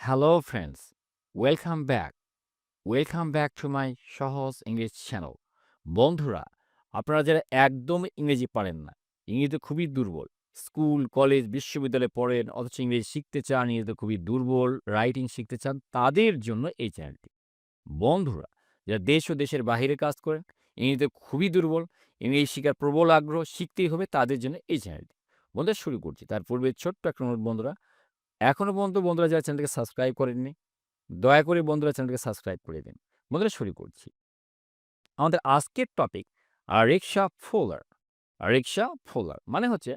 Hello friends, welcome back. Welcome back to my সহজ English channel. বন্ধুরা, আপনারা যারা একদম ইংরেজি পারেন না, ইংরেজিতে খুবই দুর্বল, স্কুল, কলেজ, বিশ্ববিদ্যালয়ে পড়েন অথচ ইংরেজি শিখতে চান, ইংরেজিতে খুবই দুর্বল, রাইটিং শিখতে চান, তাদের জন্য এই চ্যানেলটি। বন্ধুরা, যারা দেশ ও দেশের বাহিরে কাজ করেন, ইংরেজিতে খুবই দুর্বল, ইংরেজি শিখার প্রবল আগ্রহ, শিখতেই হবে তাদের জন্য এই চ্যানেলটি। বন্ধুরা শুরু করছি। তার পূর্বে ছোট্ট একটা অনুরোধ বন্ধুরা, এখনো পর্যন্ত বন্ধুরা যারা চ্যানেলটাকে সাবস্ক্রাইব করেননি, দয়া করে বন্ধুরা চ্যানেলটাকে সাবস্ক্রাইব করে দিন। বন্ধুরা শুরু করছি। আমাদের আজকের টপিক রিক্সা ফুলার। রিক্সা ফুলার মানে হচ্ছে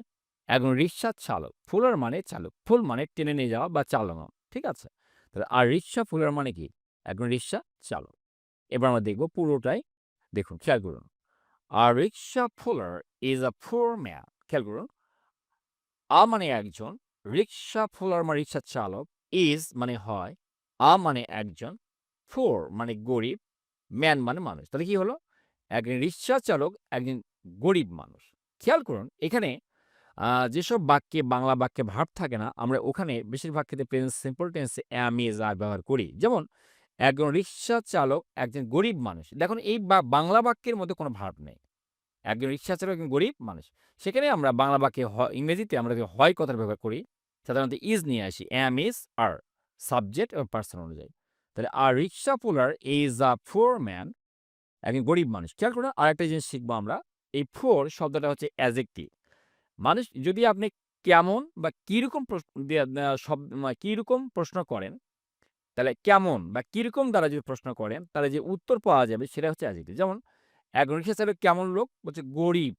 একজন রিক্সা চালক। ফুলার মানে চালক। ফুল মানে টেনে নিয়ে যাওয়া বা চালানো। ঠিক আছে? তাহলে রিক্সা ফুলার মানে কি? একজন রিক্সা চালক। এবার আমরা দেখব পুরোটাই। দেখুন খেয়াল করুন। Rickshaw puller is a poor man. খেয়াল করুন। মানে একজন, রিক্সা ফুলার মানে রিক্সা চালক, ইজ মানে হয়, মানে একজন, পুয়ার মানে গরিব, ম্যান মানে মানুষ। তাহলে কি হলো? একজন রিক্সা চালক একজন গরিব মানুষ। খেয়াল করুন এখানে যেসব বাক্যে বাংলা বাক্যে ভার্ব থাকে না, আমরা ওখানে বেশিরভাগ ক্ষেত্রে প্রেজেন্ট সিম্পল টেন্সে am, is, are ব্যবহার করি। যেমন একজন রিক্সা চালক একজন গরিব মানুষ। দেখুন এই বাংলা বাক্যের মধ্যে কোনো ভার্ব নেই। একজন রিক্সা চালক একজন গরিব মানুষ। সেখানে আমরা বাংলা বাক্যে ইংরেজিতে আমরা যে হয় কথার ব্যবহার করি, সাধারণত ইজ নিয়ে আসি। am, is, are সাবজেক্ট এবং পারসন অনুযায়ী। তাহলে রিক্সা পুলার ইজ আ পুয়ার ম্যান, একজন গরিব মানুষ। খেয়াল করুন আরেকটা জিনিস শিখবো আমরা। এই পুয়ার শব্দটা হচ্ছে অ্যাডজেক্টিভ। মানুষ যদি আপনি কেমন বা কিরকম কিরকম প্রশ্ন করেন, তাহলে কেমন বা কিরকম দ্বারা যদি প্রশ্ন করেন, তাহলে যে উত্তর পাওয়া যাবে সেটা হচ্ছে অ্যাডজেক্টিভ। যেমন একজন রিক্সা চালক কেমন লোক? বলছে গরিব।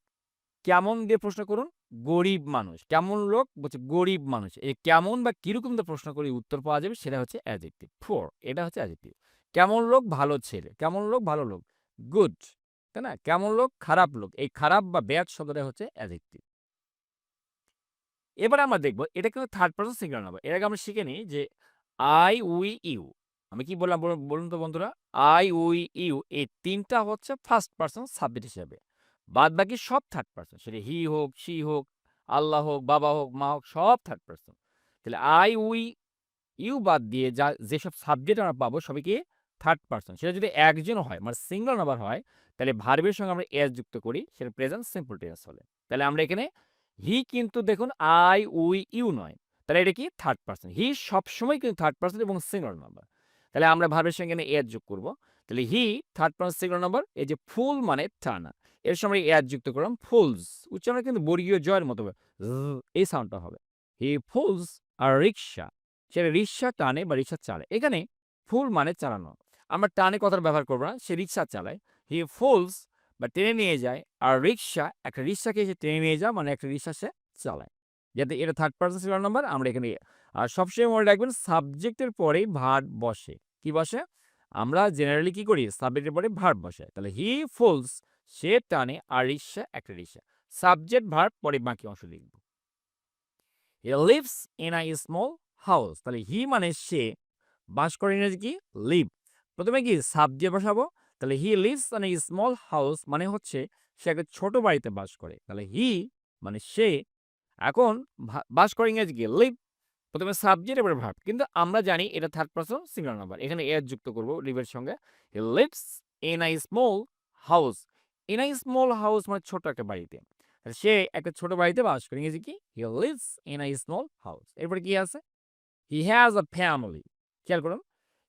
কেমন দিয়ে প্রশ্ন করুন? গরিব মানুষ। কেমন লোক? বলছে গরিব মানুষ। এই কেমন বা কিরকম দিয়ে প্রশ্ন করে উত্তর পাওয়া যাবে সেটা হচ্ছে অ্যাডজেক্টিভ। পুয়ার এটা হচ্ছে অ্যাডজেক্টিভ। কেমন লোক? ভালো ছেলে। কেমন লোক? ভালো লোক। গুড। তাই না? কেমন লোক? খারাপ লোক। এই খারাপ বা ব্যাড শব্দটা হচ্ছে অ্যাডজেক্টিভ। এবার আমরা দেখব এটা কিন্তু থার্ড পারসন সিঙ্গুলার নাম্বার। এর আগে আমরা শিখে নিই যে I, we, you। আমি কি বললাম বলুন তো বন্ধুরা? I, we, you এই ৩ টা হচ্ছে ফার্স্ট পারসন সাবজেক্ট হিসেবে। বাদবাকি সব থার্ড পারসন। সেটা হি হোক, শি হোক, আল্লাহ হোক, বাবা হোক, মা হোক, সব থার্ড পারসন। তাহলে I, we, you বাদ দিয়ে যেসব সাবজেক্ট আমরা পাবো সবই কি থার্ড পারসন। সেটা যদি একজন হয় মানে সিঙ্গুলার নাম্বার হয়, তাহলে ভার্বের সঙ্গে আমরা এস যুক্ত করি, সেটা প্রেজেন্ট সিম্পল টেন্স হলে। তাহলে আমরা এখানে হি কিন্তু দেখুন I, we, you নয়। তাহলে এটা কি থার্ড পারসন। হি সবসময় কিন্তু থার্ড পারসন এবং সিঙ্গুলার নাম্বার। তাহলে আমরা ভার্বের সঙ্গে এখানে এস যোগ করব। তাহলে he third person singular number. এই যে ফুল মানে টানা। এর সময় এস যুক্ত করলাম ফুলস। উচ্চারণ কিন্তু বর্গীয় জয়ের মতো হবে। এই সাউন্ডটা হবে। হি ফুলস আ রিকশা। সে রিকশা টানে বা রিকশা চালায়। এখানে ফুল মানে চালানো। আমরা টানে কথাটা ব্যবহার করব না। সে রিকশা চালায়। হি ফুলস বা টেনে নিয়ে যায়। আর রিকশা একটা রিকশাকে সে টেনে নিয়ে যায় মানে একটা রিকশা সে চালায়। যাতে এটা থার্ড পারসন সিঙ্গুলার নাম্বার আমরা এখানে সবসময় মনে রাখবেন সাবজেক্টের পরেই ভার্ব বসে। কি বসে? আমরা জেনারেলি কি করি? সাবজেক্টের পরে ভার্ব বসাই। তাহলে হি ফুলস সে টানে আর রিকশা একটা রিকশা। সাবজেক্ট ভার্ব পরে বাকি অংশ লিখব। He lives in a small house. তাহলে হি মানে সে, বাস করে ইংরেজি কি? লিভ। প্রথমে কি সাবজেক্ট বসাবো। তাহলে he lives in a small house মানে হচ্ছে সে একটা ছোট বাড়িতে বাস করে। তাহলে হি মানে সে, এখন বাস করে ইংরেজি কি? লিভ। প্রথমে সাবজেক্ট এবারে ভার্ব। কিন্তু আমরা জানি এটা থার্ড পারসন সিঙ্গুলার নাম্বার। এখানে এস যুক্ত করব লিভের সঙ্গে। He lives in a small house. In a small house মানে ছোট একটা বাড়িতে। সে একটা ছোট বাড়িতে বাস করে। ইংরেজি কি? He lives in a small house. এরপরে কি আছে? He has a family. খেয়াল করুন।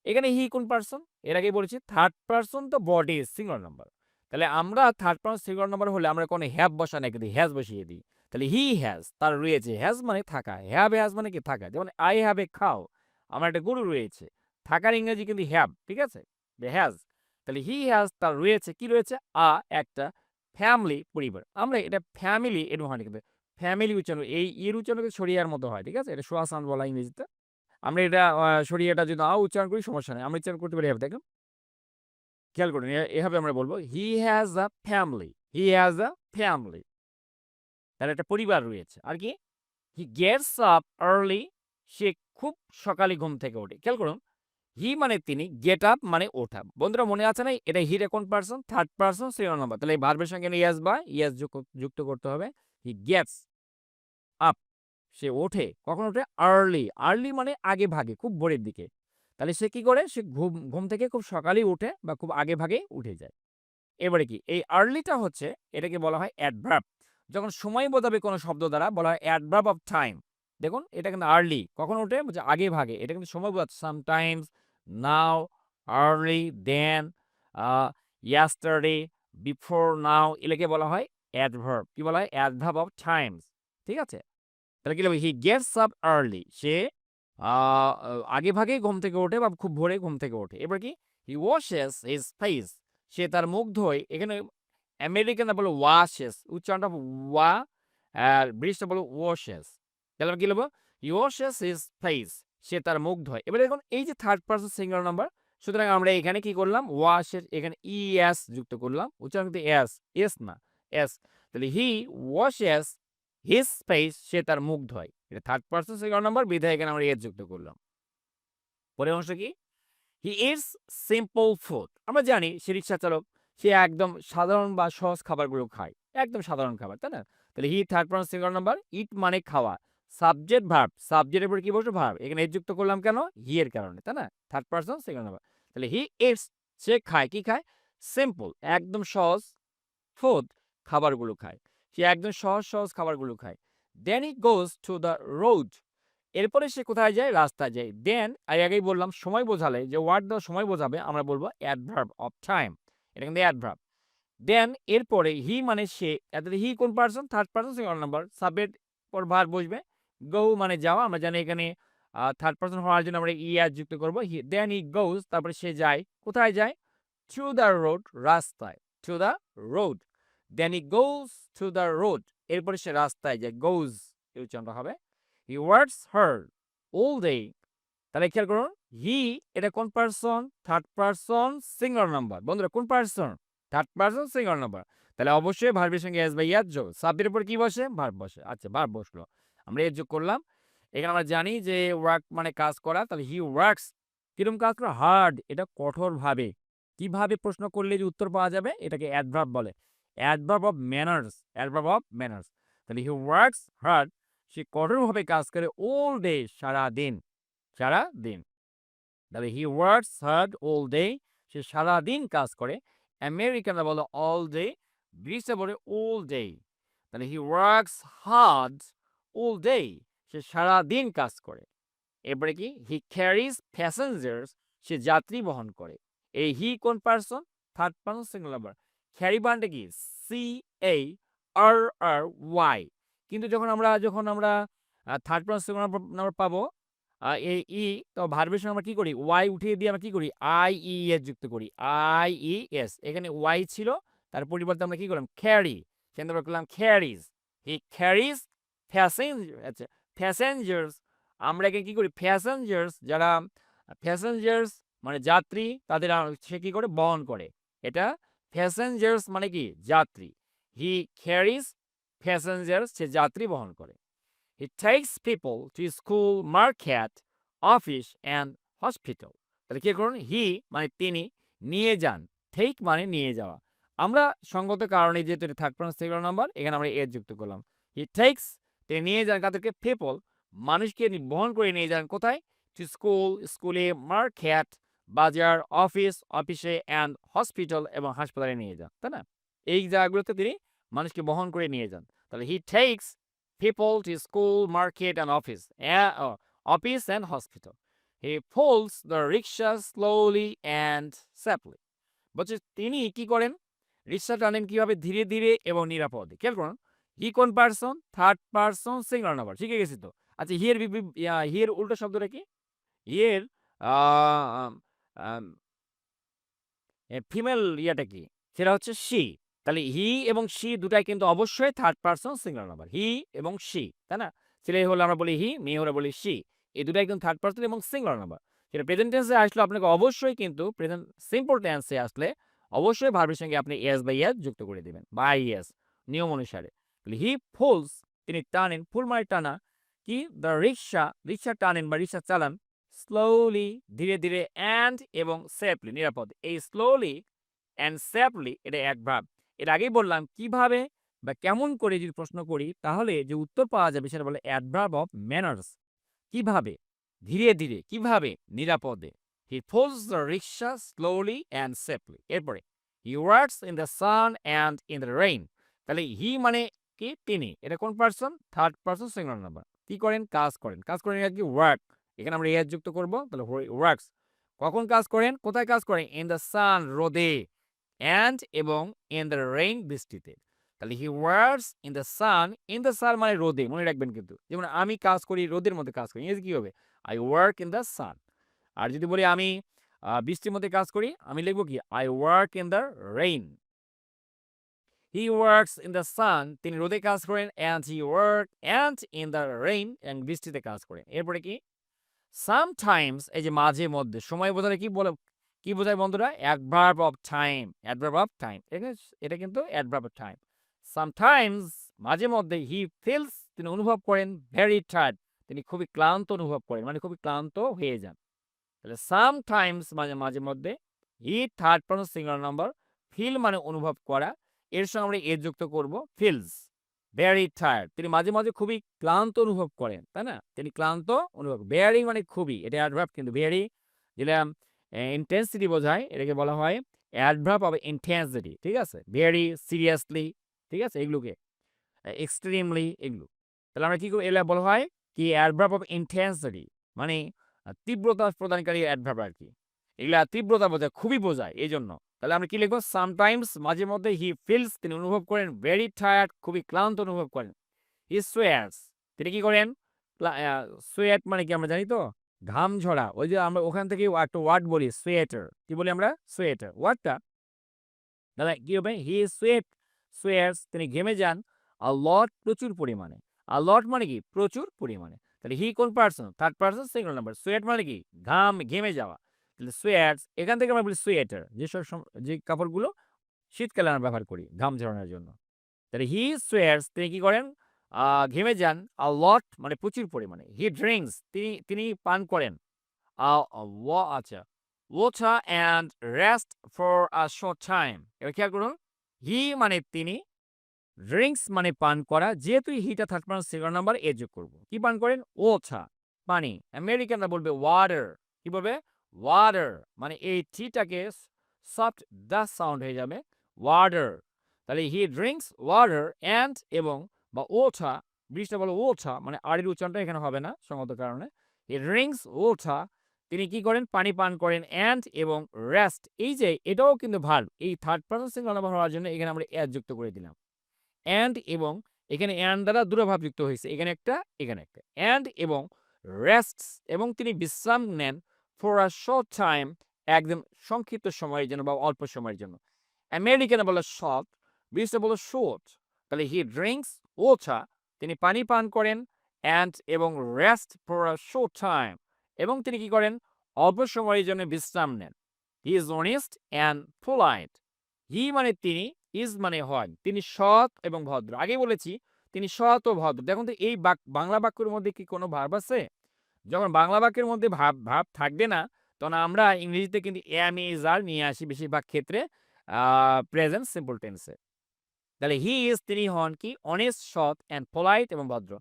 এখানে হি কোন পারসন? এর আগেই বলেছি থার্ড পারসন তো বডি সিঙ্গুলার নাম্বার। তাহলে আমরা থার্ড পারসন সিঙ্গুলার নাম্বার হলে আমরা কোনো হ্যাভ বসাই না, কিন্তু হ্যাজ বসিয়ে দিই। তাহলে হি হ্যাজ তার রয়েছে। হ্যাজ মানে থাকা। হ্যাজ মানে কি? থাকা। যেমন আই হ্যাভ এ কাউ আমার একটা গরু রয়েছে। থাকার ইংরেজি কিন্তু হ্যাভ। ঠিক আছে? হ্যাজ। তাহলে হি হ্যাজ তার রয়েছে। কি রয়েছে? একটা ফ্যামিলি পরিবার। আমরা এটা ফ্যামিলি এরকম হয় না কিন্তু ফ্যামিলি উচ্চারণ এই এর উচ্চারণ কিন্তু সরিয়ার মতো হয়। ঠিক আছে? এটা সোয়া সাউন্ড বলা ইংরেজিতে। আমরা এটা সরিয়ে এটা যদি উচ্চারণ করি সমস্যা নেই। আমরা উচ্চারণ করতে পারি এভাবে দেখুন। খেয়াল করুন এভাবে আমরা বলব he has a family. He has a family. তার একটা পরিবার রয়েছে। আর কি? হি গেটস আপ আর্লি সে খুব সকালে ঘুম থেকে ওঠে। খেয়াল করুন হি মানে তিনি, গেট আপ মানে ওঠা। বন্ধুরা মনে আছে না? এটা হি রে কোন person? Third person singular number. তাহলে এই ভার্বের সঙ্গে ইয়েস বা ইয়েস যুক্ত করতে হবে। হি গেটস আপ সে ওঠে, কখন ওঠে? আর্লি। আর্লি মানে আগে ভাগে, খুব ভোরের দিকে। তাহলে সে কি করে? সে ঘুম থেকে খুব সকালেই উঠে বা খুব আগে ভাগে উঠে যায়। এবারে কি? এই আর্লিটা হচ্ছে এটাকে বলা হয় অ্যাডভার্ব। যখন সময় বোঝাবে কোনো শব্দ দ্বারা বলা হয় অ্যাডভার্ব অফ টাইম। দেখুন এটা কিন্তু আর্লি। কখন ওঠে? বলছে আগে ভাগে। এটা কিন্তু সময় বোঝাচ্ছে। Sometimes, now, early, then, uh yesterday, before now এগুলোকে বলা হয় অ্যাডভার্ব। কি বলা হয়? Adverb of times. ঠিক আছে? তাহলে কি লিখব? He gets up early. সে আ আগে ভাগেই ঘুম থেকে ওঠে বা খুব ভোরে ঘুম থেকে ওঠে। এবার কি? হি ওয়াশেস হিজ ফেস। সে তার মুখ ধোয়। এখানে আমেরিকানরা বলে ওয়াশেস। উচ্চারণটা ওয়া আর ব্রিটিশরা বলে ওয়াশেস। তাহলে আমরা কি লিখব? হি ওয়াশেস হিজ ফেস। সে তার মুখ ধোয়। এবার দেখুন এই যে থার্ড পারসন সিঙ্গুলার নাম্বার, সুতরাং আমরা এখানে কি করলাম? ওয়াশের এখানে ইএস যুক্ত করলাম। উচ্চারণ কিন্তু এস, এস না, এস। তাহলে হি ওয়াশেস হিজ ফেস, সে তার মুখ ধোয়। এটা থার্ড পারসন সিঙ্গুলার নাম্বার বিধায় এখানে আমরা এস যুক্ত করলাম। পরের অংশ কি? He eats simple food. আমরা জানি সে রিক্সা চালক। সে একদম সাধারণ বা সহজ খাবারগুলো খায়। একদম সাধারণ খাবার, তাই না? তাহলে he third person singular number, eat মানে খাওয়া। সাবজেক্ট ভার্ব, সাবজেক্টের পরে কি বসবে? ভার্ব। এখানে এস যুক্ত করলাম কেন? হি এর কারণে, তাই না? Third person singular number. তাহলে হি ইটস, সে খায়। কি খায়? সিম্পল, একদম সহজ ফুড, খাবারগুলো খায়। সে একদম সহজ খাবারগুলো খায়। দেন he goes to the road. এরপরে সে কোথায় যায়? রাস্তায় যায়। দেন আগেই বললাম সময় বোঝালে যে ওয়ার্ড দেওয়া সময় বোঝাবে আমরা বলব অ্যাডভার্ব অফ টাইম। এটা কিন্তু অ্যাডভার্ব। দেন এরপরে হি মানে সে, তাহলে হি কোন person? Third person singular number. Subject পর ভার্ব বসবে। গো মানে যাওয়া। আমরা জানি এখানে থার্ড পারসন হওয়ার জন্য আমরা ইআর যুক্ত করব। দেন হি গোজ, তারপরে সে যায়। কোথায় যায়? থ্রু দ্য রোড, রাস্তায়। Through the road. Then he goes through the road. এরপরে সে রাস্তায় যায়। গোজ এই উচ্চারণটা হবে। He works hard all day। তাহলে খেয়াল করুন, হি এটা কোন person? Third person singular number. বন্ধুরা কোন person? Third person singular number. তাহলে অবশ্যই ভার্বের সঙ্গে এস বা ইয়ার যোগ। সাবজেক্টের উপর কি বসে? ভার্ব বসে। আচ্ছা ভার্ব বসলো। আমরা এর যোগ করলাম। এখানে আমরা জানি যে ওয়ার্ক মানে কাজ করা। তাহলে হি ওয়ার্কস কিরকম কাজ করে? হার্ড, এটা কঠোরভাবে। কিভাবে প্রশ্ন করলে যে উত্তর পাওয়া যাবে? এটাকে অ্যাডভার্ব বলে। Adverb of manners. Adverb of manners. তাহলে হি ওয়ার্কস হার্ড, সে কঠোরভাবে কাজ করে all day, সারাদিন। সারাদিন। তাহলে he works hard all day, সে সারাদিন কাজ করে। আমেরিকানরা বলে অল ডে, ব্রিটিশরা বলে অল ডে। তাহলে he works hard all day, সে সারাদিন কাজ করে। এরপরে কি? হি ক্যারিজ প্যাসেঞ্জার্স, সে যাত্রী বহন করে। এই হি কোন person? Third person singular number. Carry বানটা কি? C A R R Y. কিন্তু যখন আমরা থার্ড পারসন সিঙ্গুলার নাম্বার পাবো এই ই, তো ভার্বের সঙ্গে আমরা কি করি? ওয়াই উঠিয়ে দিয়ে আমরা কি করি? আই ই এস যুক্ত করি। I E S. এখানে ওয়াই ছিল, তার পরিবর্তে আমরা কি করলাম? ক্যারি। সেখানে আমরা করলাম ক্যারিজ। হি ক্যারিজ আচ্ছা প্যাসেঞ্জার্স। আমরা এখানে কি করি? প্যাসেঞ্জার্স, যারা প্যাসেঞ্জার্স মানে যাত্রী, তাদের সে কি করে? বহন করে। এটা প্যাসেঞ্জার্স মানে কি? যাত্রী। হি ক্যারিজ প্যাসেঞ্জার্স, সে যাত্রী বহন করে। He takes people to school, market, office and hospital. তাহলে কি করুন? হি মানে তিনি, নিয়ে যান। টেক মানে নিয়ে যাওয়া। আমরা সঙ্গত কারণে যেহেতু এটা থার্ড পারসন সিঙ্গুলার নাম্বার, এখানে আমরা এর যুক্ত করলাম। হি টেকস, তিনি নিয়ে যান কাদেরকে? পিপল, মানুষকে বহন করে নিয়ে যান কোথায়? টু স্কুল, স্কুলে, মার্কেট, বাজার, অফিস, অফিসে অ্যান্ড হসপিটাল এবং হাসপাতালে নিয়ে যান, তাই না? এই জায়গাগুলোতে তিনি মানুষকে বহন করে নিয়ে যান। তাহলে হি tax people to school, market, and office. Office and hospital. He pulls the rickshaw slowly and safely. বলছে তিনি কি করেন? রিক্সা টানেন কিভাবে? ধীরে ধীরে এবং নিরাপদে। খেয়াল করুন, হি কোন person? Third person singular number. শিখে গেছি তো। আচ্ছা হিয়ের উল্টো শব্দটা কি? হিয়ের ফিমেল ইয়াটা কি? সেটা হচ্ছে শি। তাহলে হি এবং শি দুটাই কিন্তু অবশ্যই থার্ড পারসন সিঙ্গুলার নাম্বার। হি এবং শি, তাই না? ছেলে হলে আমরা বলি হি, মেয়ে হলে বলি শি। এই দুটাই কিন্তু থার্ড পারসন এবং সিঙ্গুলার নাম্বার। সেটা প্রেজেন্ট টেন্সে আসলে আপনাকে অবশ্যই কিন্তু প্রেজেন্ট সিম্পল টেন্সে আসলে অবশ্যই ভার্বের সঙ্গে আপনি এস বা ইএস যুক্ত করে দিবেন বা আইএস নিয়ম অনুসারে। তাহলে হি পুলস, তিনি টানেন। পুল মানে টানা। কি? দ্য রিক্সা টানেন বা রিক্সা চালান। স্লোলি, ধীরে ধীরে, অ্যান্ড এবং সেফলি, নিরাপদে। এই স্লোলি অ্যান্ড সেফলি এটা অ্যাডভার্ব। এর আগেই বললাম কিভাবে বা কেমন করে যদি প্রশ্ন করি তাহলে যে উত্তর পাওয়া যাবে সেটা বলে অ্যাডভার্ব অফ ম্যানার্স। কিভাবে? ধীরে, ধীরে, কিভাবে? নিরাপদে। He pulls the rickshaw slowly and safely. এরপরে he works in the sun and in the rain. তাহলে he মানে কি? তিনি। এটা কোন person? Third person singular number. কি করেন? কাজ করেন। কাজ করেন এটা কি? ওয়ার্ক। এখানে আমরা এস যুক্ত করব। তাহলে ওয়ার্কস। কখন কাজ করেন? কোথায় কাজ করেন? ইন দ্য সান রোদে, and এবং ইন দ্য রেইন বৃষ্টিতে। তাহলে he works in the sun, in the sun মানে রোদে, মনে রাখবেন কিন্তু। যেমন আমি কাজ করি রোদের মধ্যে কাজ করি। ইংরেজি কি হবে? I work in the sun. আর যদি বলি আমি বৃষ্টির মধ্যে কাজ করি, আমি লিখব কি? I work in the rain. He works in the sun, তিনি রোদে কাজ করেন, and he work and in the rain, and বৃষ্টিতে কাজ করেন। এরপরে কি? Sometimes এই যে মাঝে মধ্যে সময় বোঝালে কি বোঝায় বন্ধুরা? Adverb of time, adverb of time। এটা কিন্তু adverb of time। Sometimes মাঝে মধ্যে he feels তিনি অনুভব করেন very tired, তিনি খুবই ক্লান্ত অনুভব করেন, মানে খুবই ক্লান্ত হয়ে যান। তাহলে sometimes মানে মাঝে মধ্যে, he third person singular number, feel মানে অনুভব করা, এর সঙ্গে আমরা এ যুক্ত করব feels very tired, তিনি মাঝে মাঝে খুবই ক্লান্ত অনুভব করেন, তাই না? তিনি ক্লান্ত অনুভব, very মানে খুবই, এটা অ্যাডভার্ব কিন্তু very যেটা ইন্টেন্সিটি বোঝায় এটাকে বলা হয় অ্যাডভার্ব অফ ইন্টেন্সিটি, ঠিক আছে? very seriously, ঠিক আছে? এগুলোকে এক্সট্রিমলি এগুলো। তাহলে আমরা কি করব? এগুলা বলা হয় কি? অ্যাডভার্ব অফ ইন্টেন্সিটি, মানে তীব্রতা প্রদানকারী অ্যাডভার্ব আরকি। এগুলা তীব্রতা বোঝায়, খুবই বোঝায় এইজন্য। তাহলে আমরা কি লিখব? সামটাইমস মাঝে মধ্যে, হি ফিলস তিনি অনুভব করেন, ভেরি টায়ার্ড খুবই ক্লান্ত অনুভব করেন। হি সোয়ার্স তিনি কি করেন? সোয়েট মানে কি আমরা জানি তো? ঘাম ঝরা। ওই যে আমরা ওখান থেকে একটা ওয়ার্ড বলি সোয়েটার। কি বলি আমরা? সোয়েটার। ওয়ার্ডটা দাদা কি হবে? হি সোয়ার্স তিনি ঘেমে যান আ লট প্রচুর পরিমাণে। আ লট মানে কি? প্রচুর পরিমাণে। তাহলে হি কোন person? Third person singular number. Sweat মানে কি? ঘেমে যাওয়া। তাহলে সোয়ার্স এখান থেকে আমরা বলি সোয়েটার। যে কাপড়গুলো শীতকালে আমরা ব্যবহার করি ঘাম ঝরানোর জন্য। তাহলে হি সোয়ার্স তিনি কি করেন? আ ঘেমে যান আ লট মানে প্রচুর পরিমাণে। হি ড্রিংকস তিনি পান করেন। আ আচ্ছা। Water and rest for a short time. এবার খেয়াল করুন। হি মানে তিনি, ড্রিংকস মানে পান করা। যেহেতু হিটা থার্ড পারসন সিঙ্গুলার নাম্বার এ যোগ করব। কি পান করেন? ওয়াটার পানি। আমেরিকানরা বলবে ওয়াটার। কি বলবে? ওয়াটার। মানে এই টিটাকে সফট দা সাউন্ড হয়ে যাবে ওয়াটার। তাহলে হি ড্রিংকস ওয়াটার অ্যান্ড এবং বা ওয়াটার, ব্রিটিশরা বলে ওয়াটার, মানে আর এর উচ্চারণটা এখানে হবে না সঙ্গত কারণে। হি ড্রিংকস ওয়াটার তিনি কি করেন? পানি পান করেন, অ্যান্ড এবং রেস্ট। এই যে এটাও কিন্তু ভার্ব। এই থার্ড পারসন সিঙ্গুলার নাম্বার হওয়ার জন্য এখানে আমরা অ্যাড যুক্ত করে দিলাম। অ্যান্ড এবং এখানে অ্যান্ড দ্বারা দুটো ভাব যুক্ত হয়েছে। এখানে একটা, এখানে একটা। অ্যান্ড এবং রেস্টস এবং তিনি বিশ্রাম নেন ফর আ শর্ট টাইম একদম সংক্ষিপ্ত সময়ের জন্য বা অল্প সময়ের জন্য। আমেরিকানে বলে শর্ট, ব্রিটিশরা বলে শর্ট। তাহলে হি ড্রিংকস ওয়াটার তিনি পানি পান করেন, অ্যান্ড এবং rest for a short time এবং তিনি কি করেন? অল্প সময়ের জন্য বিশ্রাম নেন। He is honest and polite. He মানে তিনি, ইজ মানে হয়। তিনি সৎ এবং ভদ্র। আগেই বলেছি তিনি সৎ ও ভদ্র। দেখুন তো এই বাংলা বাক্যের মধ্যে কি কোনো ভার্ব আছে? যখন বাংলা বাক্যের মধ্যে ভার্ব থাকবে না, তখন আমরা ইংরেজিতে কিন্তু am, is, are নিয়ে আসি বেশিরভাগ ক্ষেত্রে প্রেজেন্ট সিম্পল টেন্সে। তাহলে হি ইজ তিনি হন কি? অনেস্ট, সৎ অ্যান্ড পোলাইট এবং ভদ্র।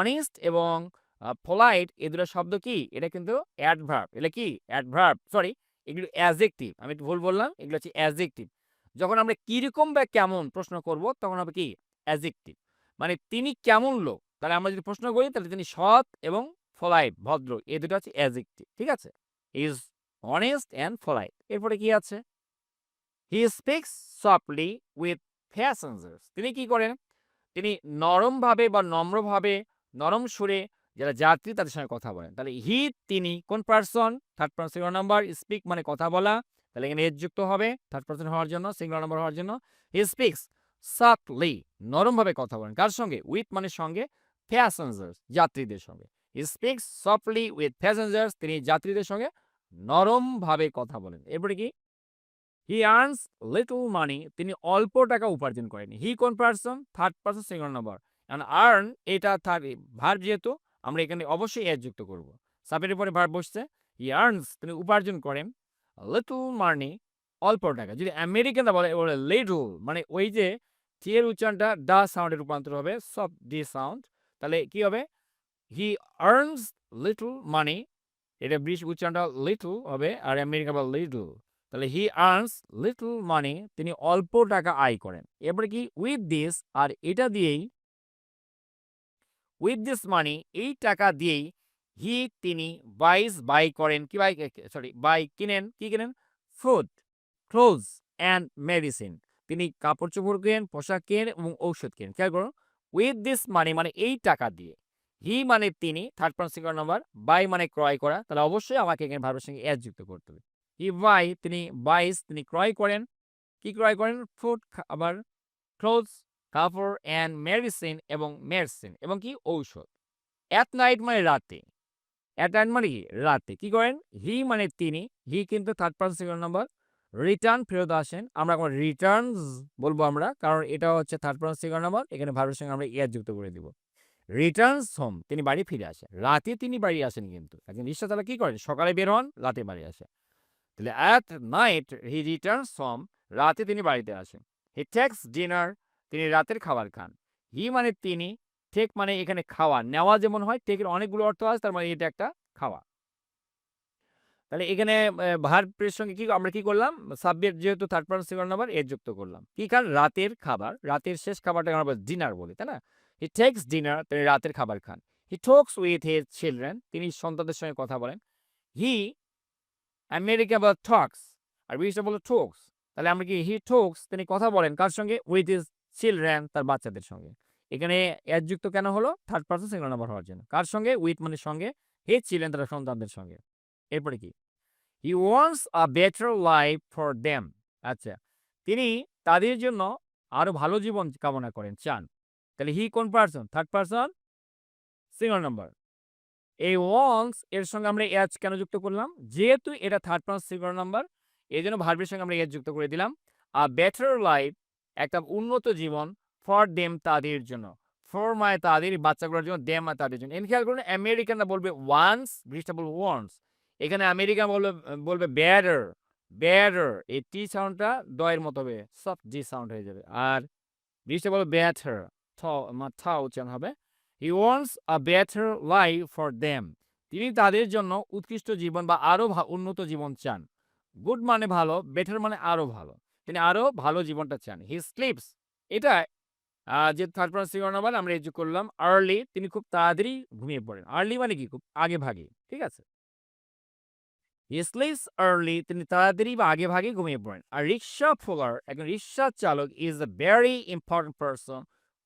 অনেস্ট এবং পোলাইট এই দুটো শব্দ কি? এটা কিন্তু অ্যাডভার্ব। এটা কি? অ্যাডভার্ব। সরি, এগুলো অ্যাডজেক্টিভ। আমি একটু ভুল বললাম। এগুলো হচ্ছে অ্যাডজেক্টিভ। যখন আমরা কিরকম বা কেমন প্রশ্ন করব তখন হবে কি? অ্যাডজেক্টিভ। মানে তিনি কেমন লোক? তাহলে আমরা যদি প্রশ্ন করি তাহলে তিনি সৎ এবং পোলাইট ভদ্র। এই দুটো হচ্ছে অ্যাডজেক্টিভ। ঠিক আছে? Is honest and polite. এরপরে কি আছে? হি স্পিকস সফটলি উইথ প্যাসেঞ্জার্স। তিনি কি করেন? তিনি নরমভাবে বা নম্রভাবে, নরম সুরে যারা যাত্রী তাদের সঙ্গে কথা বলেন। তাহলে হি তিনি কোন person? Third person singular number. Speak মানে কথা বলা। তাহলে এখানে এস যুক্ত হবে থার্ড পারসন হওয়ার জন্য, সিঙ্গুলার নাম্বার হওয়ার জন্য। হি স্পিকস সফটলি নরমভাবে কথা বলেন। কার সঙ্গে? উইথ মানে সঙ্গে, প্যাসেঞ্জার্স যাত্রীদের সঙ্গে। হি স্পিকস সফটলি উইথ প্যাসেঞ্জার্স তিনি যাত্রীদের সঙ্গে নরমভাবে কথা বলেন। এরপরে কি? হি আর্নস লিটল মানি তিনি অল্প টাকা উপার্জন করেন। হি কোন person? Third person singular number. কারণ আর্ন এটা ভার্ব যেহেতু আমরা এখানে অবশ্যই এস যুক্ত করব। সাবজেক্টের পরে ভার্ব বসছে। হি আর্নস তিনি উপার্জন করেন লিটল মানি অল্প টাকা। যদি আমেরিকানরা বলে লিটল মানে ওই যে টি এর উচ্চারণটা ডা সাউন্ডে রূপান্তর হবে সফট ডি সাউন্ড। তাহলে কি হবে? হি আর্নস লিটল মানি। এটা ব্রিটিশ উচ্চারণটা লিটল হবে আর আমেরিকা বা লিটল। তাহলে হি আর্নস লিটল মানি, তিনি অল্প টাকা আয় করেন। এরপরে কি উইথ দিস, আর এটা দিয়েই উইথ দিস মানি, এই টাকা দিয়েই তিনি বাই করেন, কি বাই, সরি বাই কিনেন, কি কিনেন? Food, clothes and medicine. তিনি কাপড় চোপড় কেনেন, পোশাক কেনেন এবং ঔষধ কেনেন। খেয়াল করুন, উইথ দিস মানি মানে এই টাকা দিয়ে, হি মানে তিনি, third person singular number, buy মানে ক্রয় করা, তাহলে অবশ্যই আমাকে এখানে ভার্বের সঙ্গে এস যুক্ত করতে হবে। হি বাই, তিনি বাইস, তিনি ক্রয় করেন, কি ক্রয় করেন? ফুড, আবার ক্লোথস, কাপড়, অ্যান্ড মেডিসিন এবং মেডিসিন এবং কি ঔষধ। অ্যাট নাইট মানে রাতে, অ্যাট নাইট মানে কি রাতে, কি করেন? হি মানে তিনি, হি কিন্তু third person singular number, return ফেরত আসেন। আমরা এখন রিটার্নস বলবো আমরা, কারণ এটা হচ্ছে থার্ড পারসন সিঙ্গুলার নাম্বার, এখানে ভার্বের সঙ্গে আমরা এস যুক্ত করে দিব। রিটার্নস হোম, তিনি বাড়ি ফিরে আসেন। রাতে তিনি বাড়ি আসেন, কিন্তু একজন রিক্সা চালক কি করেন? সকালে বের হন, রাতে বাড়ি আসে। তাহলে at night he returns home, রাতে তিনি বাড়িতে আসেন। হি টেকস ডিনার, তিনি রাতের খাবার খান। হি মানে তিনি, টেক মানে এখানে খাওয়া, নেওয়া যেমন হয়, টেকের অনেকগুলো অর্থ আছে, তার মানে এটা একটা খাওয়া। তাহলে এখানে ভার্বের সঙ্গে কি আমরা কি করলাম? সাবজেক্ট যেহেতু থার্ড পারসন সিঙ্গুলার নাম্বার, এর যুক্ত করলাম। কি খান? রাতের খাবার। রাতের শেষ খাবারটাকে আমরা ডিনার বলি, তাই না? হি টেকস ডিনার, তিনি রাতের খাবার খান। হি টক্স উইথ হিজ চিলড্রেন, তিনি সন্তানদের সঙ্গে কথা বলেন। হি আমেরিকা বা টক্স, আর ব্রিটিশরা বলে টোকস। তাহলে আমরা কি হি টোকস, তিনি কথা বলেন কার সঙ্গে? উইথ হিজ চিলড্রেন, তার বাচ্চাদের সঙ্গে। এখানে এস যুক্ত কেন হলো? থার্ড পারসন সিঙ্গুলার নাম্বার হওয়ার জন্য। কার সঙ্গে? উইথ মানে সঙ্গে, হিজ চিলড্রেন তার সন্তানদের সঙ্গে। এরপরে কি? He wants a better life for them. আচ্ছা, তিনি তাদের জন্য আরো ভালো জীবন কামনা করেন, চান। তাহলে হি কোন person? Third person singular number. এই ওয়ান্টস এর সঙ্গে আমরা এস কেন যুক্ত করলাম? যেহেতু এটা থার্ড পারসন সিঙ্গুলার নাম্বার, এজন্য ভার্বের সঙ্গে আমরা এস যুক্ত করে দিলাম। আ বেটার লাইফ, একটা উন্নত জীবন, ফর দেম, তাদের জন্য। ফর মানে তাদের, বাচ্চাগুলোর জন্য, দেম মানে তাদের জন্য। এখানে খেয়াল করুন, আমেরিকানরা বলবে ওয়ান্টস, ব্রিটিশরা বলবে ওয়ান্টস। এখানে আমেরিকান বলবে বেটার, বেটার। এই টি সাউন্ডটা ড এর মতো হবে, সফট জি সাউন্ড হয়ে যাবে। আর ব্রিটিশরা বলবে বেটার, থা উচ্চারণ হবে। He wants a better life for them, তিনি তাদের জন্য উৎকৃষ্ট জীবন বা আরো উন্নত জীবন চান। গুড মানে ভালো, বেটার মানে আরো ভালো, তিনি আরো ভালো জীবনটা চান। হি স্লিপস, এটা যে থার্ড পারসন সিঙ্গুলার নাম্বার, আমরা এই যোগ করলাম আর্লি, তিনি খুব তাড়াতাড়ি ঘুমিয়ে পড়েন। আর্লি মানে কি? খুব আগে ভাগে, ঠিক আছে? হি স্লিপস আর্লি, তিনি তাড়াতাড়ি বা আগে ভাগে ঘুমিয়ে পড়েন। আর রিক্সা ফোলার, একজন রিক্সা চালক, is a very important person,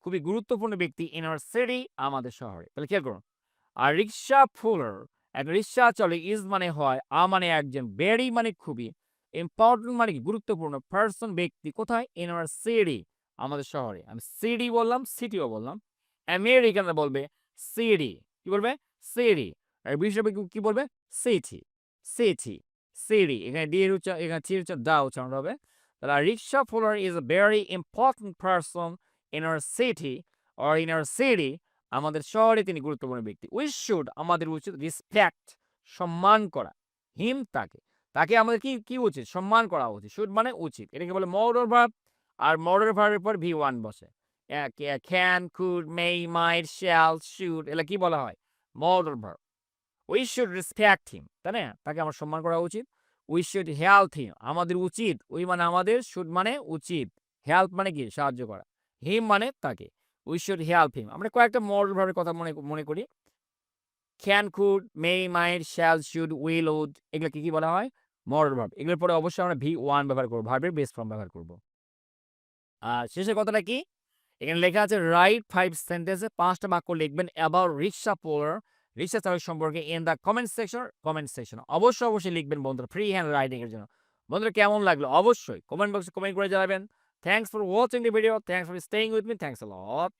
খুবই গুরুত্বপূর্ণ ব্যক্তি, ইন আওয়ার সিটি, আমাদের শহরে। তাহলে খেয়াল করুন, আর রিক্সা ফুলার, একটা রিক্সা চালক, ইজ মানে হয়, মানে একজন, ভেরি মানে খুবই, ইম্পর্টেন্ট মানে কি? গুরুত্বপূর্ণ, পারসন ব্যক্তি, কোথায়? ইন আওয়ার সিটি, আমাদের শহরে। আমি সিটি বললাম, সিটিও বললাম। আমেরিকানরা বলবে সিটি, কি বলবে? সিটি। আর ব্রিটিশ কি বলবে? City, city, city. এখানে ডি এর উচ্চারণ, এখানে টি এর উচ্চারণ দা উচ্চারণ হবে। তাহলে rickshaw puller is a very important person in our city, or in our city, আমাদের শহরে তিনি গুরুত্বপূর্ণ ব্যক্তি। উই শুড, আমাদের উচিত, রেসপেক্ট, সম্মান করা, হিম, তাকে, তাকে আমাদের কি কি উচিত? সম্মান করা উচিত। শুড মানে উচিত, এটাকে বলে মডাল ভার্ব। আর মডাল ভার্বের পর ভি ওয়ান বসে। Can, could, may, might, shall, should, এগুলা কি বলা হয়? Modal verb. We should respect him, তাই না? তাকে আমার সম্মান করা উচিত। উই শুড হেল্প হিম, আমাদের উচিত, উই মানে আমাদের, শুড মানে উচিত, হেল্প মানে কি? সাহায্য করা, হিম মানে তাকে। We should help him. আমরা কয়েকটা মডাল ভার্বের কথা মনে করি। Can, could, may, might, shall, should, will, would, এগুলো কি বলা হয়? Modal verb. এগুলোর পরে অবশ্যই আমরা ভি ওয়ান ব্যবহার করবো, ভার্বের বেস ফর্ম ব্যবহার করবো। আর শেষের কথাটা কি? এখানে লেখা আছে রাইট 5 সেন্টেন্সে 5টা বাক্য লিখবেন অ্যাবাউট রিক্সা পুলার, রিক্সা চালক সম্পর্কে, ইন দ্য কমেন্ট সেকশন। অবশ্যই লিখবেন বন্ধুরা, ফ্রি হ্যান্ড রাইটিং এর জন্য। বন্ধুরা কেমন লাগলো? অবশ্যই কমেন্ট বক্সে কমেন্ট করে জানাবেন। Thanks for watching the video, thanks for staying with me, thanks a lot.